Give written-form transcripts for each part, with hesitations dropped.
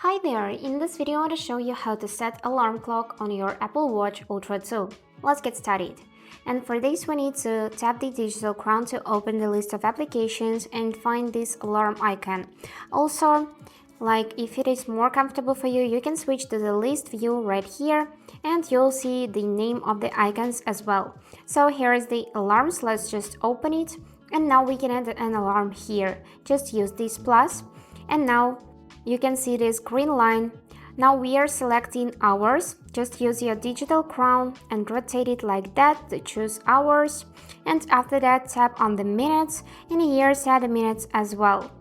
Hi there, in this video I want to show you how to set alarm clock on your Apple Watch Ultra 2. Let's get started. And for this we need to tap the digital crown to open the list of applications and find this alarm icon. Also, if it is more comfortable for you, you can switch to the list view right here and you'll see the name of the icons as well. So here is the alarms, let's just open it and now we can add an alarm here. Just use this plus and now you can see this green line. Now we are selecting hours. Just use your digital crown and rotate it like that to choose hours. And after that, tap on the minutes and here set the minutes as well.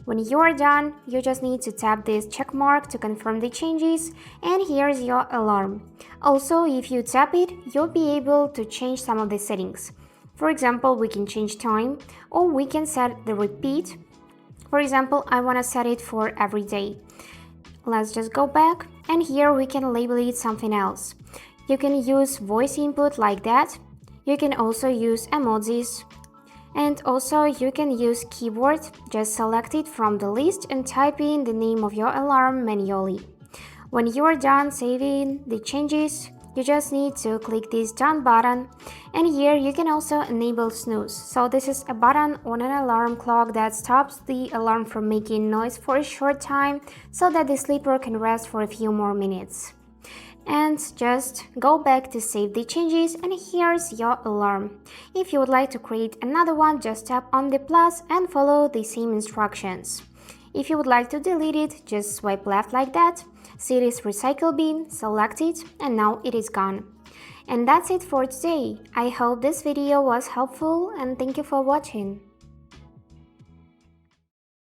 When you are done, you just need to tap this check mark to confirm the changes and here's your alarm. Also, if you tap it, you'll be able to change some of the settings. For example, we can change time or we can set the repeat. For example, I want to set it for every day. Let's just go back and here we can label it something else. You can use voice input like that. You can also use emojis. And also you can use keyboard. Just select it from the list and type in the name of your alarm manually. When you are done saving the changes, you just need to click this done button and here you can also enable snooze. So this is a button on an alarm clock that stops the alarm from making noise for a short time so that the sleeper can rest for a few more minutes. And just go back to save the changes and here's your alarm. If you would like to create another one, just tap on the plus and follow the same instructions. If you would like to delete it, just swipe left like that. See this recycle bin, select it, and now it is gone. And that's it for today. I hope this video was helpful and thank you for watching.